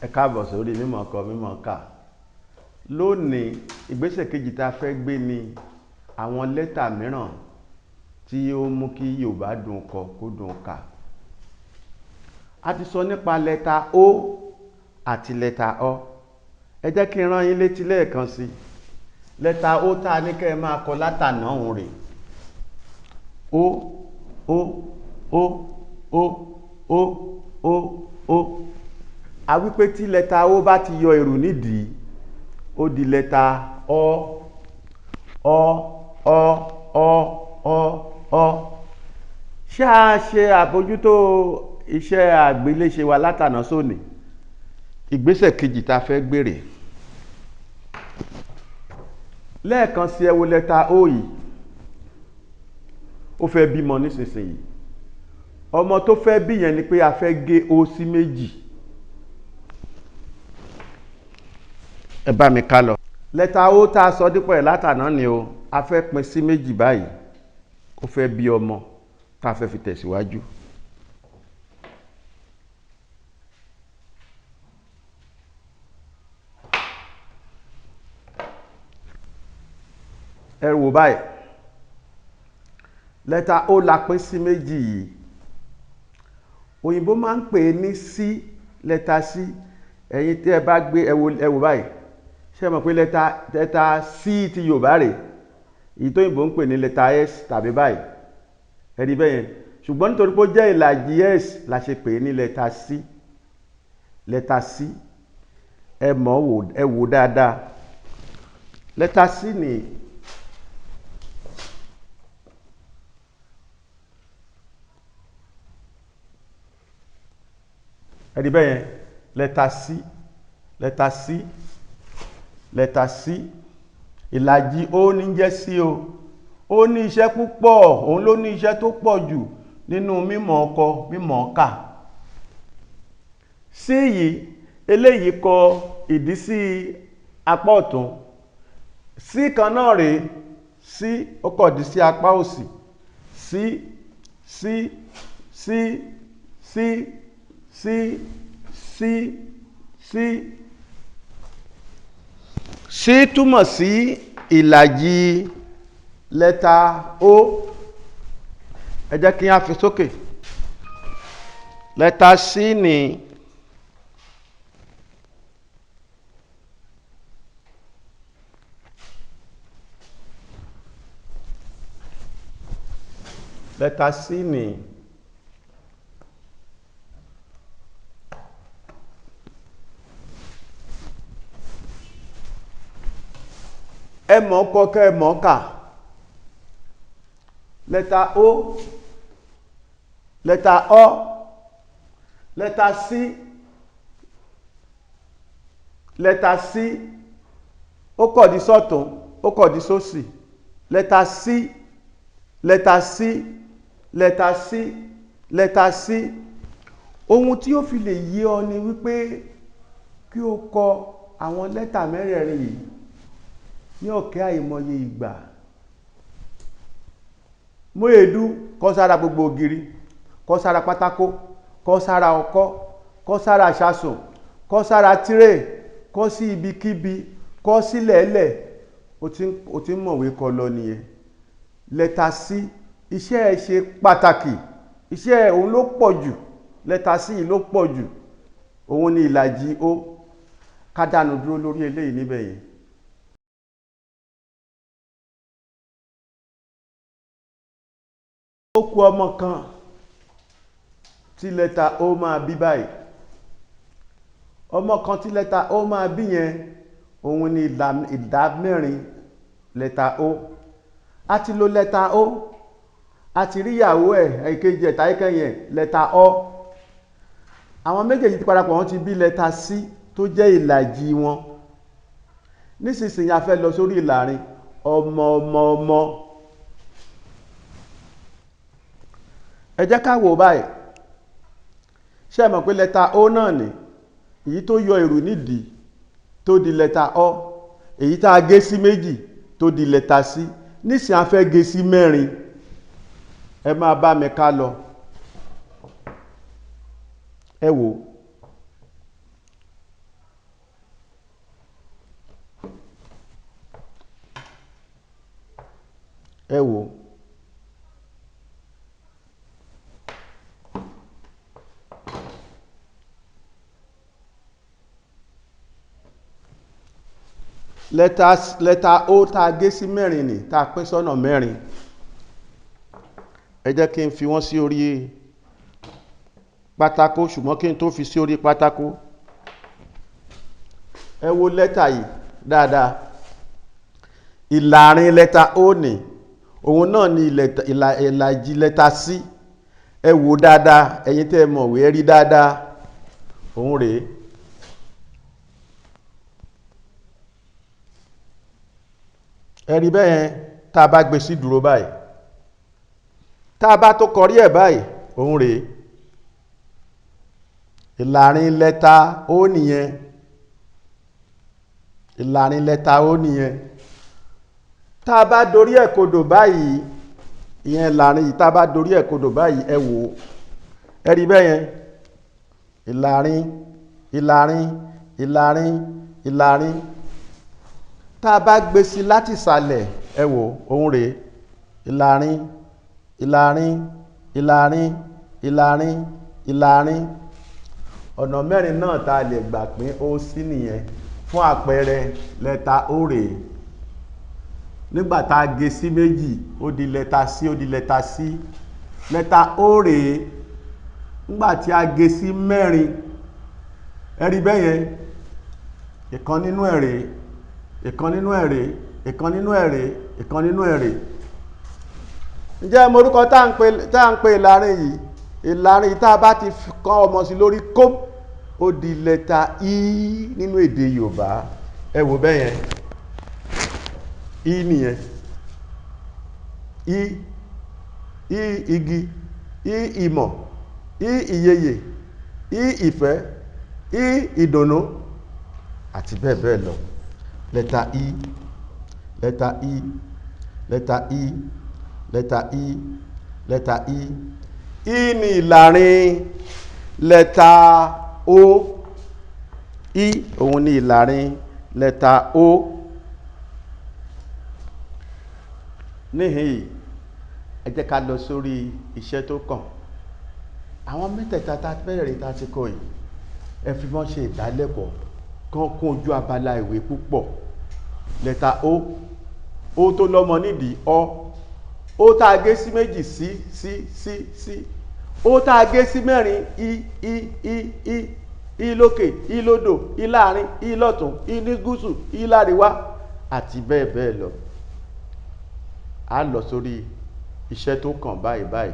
Ẹ káàbọ̀ sórí mímọ̀ kọ mímọ̀ kà. Lónìí ìgbésẹ̀ kejì tá a fẹ́ gbé ni àwọn lẹ́tà mìíràn tí ó mú kí Yorùbá dùn kọ kó dùn kà. A ti sọ nípa lẹ́tà O àti lẹ́tà Ọ. Ẹ jẹ́ kí n rán yín létí lẹ́ẹ̀kan sí. Lẹ́tà O tá a ní kẹ́ ẹ máa kọ látàná òun rè. O O O O O O O. A wípé tí lẹ́tà O bá ti yọ èrò nídìí, ó di lẹ́tà Ọ Ọ Ọ Ọ Ọ Ọ. Ṣá ṣe àbójútó iṣẹ́ àgbéléṣe wa látàná sóní. Ìgbésẹ̀ kejì tá a fẹ́ gbèrè. Lẹ́ẹ̀kan sí ẹ wo lẹ́tà O yìí. Ó fẹ́ bímọ nísinsìnyí. Ọmọ tó fẹ́ bí yẹn ni pé a fẹ́ gé O sí méjì. Ẹ bá mi ká lọ. Lẹ́tà O tá a sọ dípò ẹ̀ látàná ni o. A fẹ́ pín sí méjì báyìí. Ó fẹ́ bí ọmọ tá a fẹ́ fi tẹ̀síwájú. Ẹ wò báyìí. Lẹ́tà O la pín sí méjì yìí. Òyìnbó máa ń pè é ní C, lẹ́tà C. Ẹ̀yin tí ẹ bá gbé ẹ wò báyìí. Ṣé ẹ mọ̀ pé lẹ́tà C ti Yorùbá rè? Èyí tó òyìnbó ń pè ní lẹ́tà S tàbí báyìí. Ẹ rí bẹ́yẹn. Ṣùgbọ́n nítorí pé ó jẹ́ ìlàjì S la ṣe pè é ní lẹ́tà C. Lẹ́tà C. Ẹ wò dáadáa. Lẹ́tà C ni ẹ rí bẹ́yẹn. Lẹ́tà C. Lẹ́tà C. Lẹ́tà C. Ìlàjì O ní jẹ́ C o. Ó ní iṣẹ́ púpọ̀. Òun ló ní iṣẹ́ tó pọ̀ jù nínú mímọ̀ kọ mímọ̀ kà. C yìí eléyìí kọ ìdí sí apá ọ̀tún. C kan náà rèé. C ó kọ ìdí sí apá òsì. C C C C C C C. C túmọ̀ sí ìlàjì lẹ́tà O. Ẹ jẹ́ kí a fi sókè. Lẹ́tà C ni lẹ́tà C ni ẹ mọ̀ kọ kẹ́ ẹ mọ̀ kà. Lẹ́tà O, lẹ́tà Ọ, lẹ́tà C, lẹ́tà C ó kọ̀dí sọ́tún ó kọ̀dí sósì. Lẹ́tà C, lẹ́tà C, lẹ́tà C, lẹ́tà C. Ohun tí ó fi lè yé ọ ni wípé kí o kọ àwọn lẹ́tà mẹ́rẹ̀ẹ̀rin yìí ní ọ̀kẹ́ àìmọye ìgbà. Mú èédú kọ sára gbogbo ògiri, kọ sára pátákó, kọ sára ọkọ́, kọ sára ṣasùn, kọ sára tírè, kọ sí ibikíbi, kọ sí lẹ̀ẹ́lẹ̀. O ti ń mọ̀wé kọ lọ nìyẹn. Lẹ́tà C iṣẹ́ ẹ̀ ṣe pàtàkì. Iṣẹ́ ẹ̀ òun ló pọ̀ jù. Lẹ́tà C ló pọ̀ jù. Òun ni ìlàjì O. Ká dánu dúró lórí eléyìí níbẹ̀ yẹn. Ó kù ọmọ kan tí lẹ́tà O máa bí báyìí. Ọmọ kan tí lẹ́tà O máa bí yẹn òun ni ìdá mẹ́rin lẹ́tà O. A ti lo lẹ́tà O. A ti rí ìyàwó ẹ̀ èkejì ẹ̀ta ìkẹyìn lẹ́tà Ọ. Àwọn méjèèjì ti parapọ̀ wọ́n ti bí lẹ́tà C tó jẹ́ ìlàjì wọn. Nísinsìnyí a fẹ́ lọ sórí ìlàrin ọmọ ọmọ ọmọ. Ẹ jẹ́ ká wò báyìí. Ṣé ẹ mọ̀ pé lẹ́tà O náà ni èyí tó yọ èrò nídìí tó di lẹ́tà Ọ, èyí tá a gé sí méjì tó di lẹ́tà C. Nísìnyí a fẹ́ gé sí mẹ́rin. Ẹ máa bá mi ká lọ. Ẹ wò ẹ wò lẹ́tà ó tá a gé sí mẹ́rin ni tá a pín sọ́nà mẹ́rin. Ẹ jẹ́ kí n fi wọ́n sí orí pátákó, ṣùgbọ́n kí n tó fi sí orí pátákó, ẹ wo lẹ́tà yìí dáadáa. Ìlàrin lẹ́tà ó ní òun náà ni ìlàjì lẹ́tà sí. Ẹ wò dáadáa, ẹ̀yin tẹ́ ẹ mọ̀wé ẹ rí dáadáa, òun rèé. Ẹ rí bẹ́ẹ̀ yẹn tá a bá gbé sí dúró báyìí, tá a bá tó kọrí ẹ̀ báyìí, òun rèé. Ìlàrin lẹ́tà ó nìyẹn, ìlàrin lẹ́tà ó nìyẹn. Tá a bá dorí ẹ̀ kodò báyìí, ìyẹn ìlàrin yìí tá a bá dorí ẹ̀ kodò báyìí, ẹ wò ó, ẹ rí bẹ́ẹ̀ yẹn. Ìlàrin, ìlàrin, ìlàrin, ìlàrin. Tá a bá gbé sí láti ìsàlẹ̀, ẹ wò òun rèé. Ìlàrin, ìlàrin, ìlàrin, ìlàrin, ìlàrin. Ọ̀nà mẹ́rin náà tá a lè gbà pín ó sí nìyẹn. Fún àpẹẹrẹ lẹ́tà ó rèé. Nígbà tá a gé sí méjì, ó di lẹ́tà sí, ó di lẹ́tà sí. Lẹ́tà ó rèé. Nígbà tí a gé sí mẹ́rin, ẹ rí bẹ́ẹ̀ yẹn. Ìkan nínú ẹ̀ rèé, ìkan nínú ẹ̀ rèé, ìkan nínú ẹ̀ rèé, ìkan nínú ẹ̀ rèé. Ǹjẹ́ mo orúkọ tá à ń pè ìlàrin yìí? Ìlàrin yìí tá a bá ti kọ́ ọmọ sí lórí kó, ó di lẹ́tà I nínú èdè Yorùbá. Ẹ wò bẹ́ẹ̀ yẹn. I nìyẹn. I igi, I ìmọ̀, I ìyeyè, I ìfẹ́, I ìdùnnú, àti bẹ́ẹ̀ bẹ́ẹ̀ lọ. Lẹ́tà I, lẹ́tà I, lẹ́tà I, lẹ́tà I, lẹ́tà I. I ni ìlàrin lẹ́tà O. I òun ni ìlàrin lẹ́tà O. Níhìn, ẹ jẹ́ ká lọ sórí iṣẹ́ tó kàn. Àwọn mẹ́tẹ̀ẹ̀ta tá bẹ̀rẹ̀ tá ti kọ́ yìí, ẹ fi wọ́n ṣe ìdálẹ́kọ̀ọ́ kan kún ojú abala ìwé púpọ̀. Lẹ́tà O, O tó lọ́mọ nídìí ọ. O tá a gé sí méjì sí. O tá a gé sí mẹ́rin I lókè, I lódò, I láàrin, I lọ́tún, I ní gúúsù, I láríwá, àti bẹ́ẹ̀ bẹ́ẹ̀ lọ. A lọ sórí iṣẹ́ tó kàn báyìí.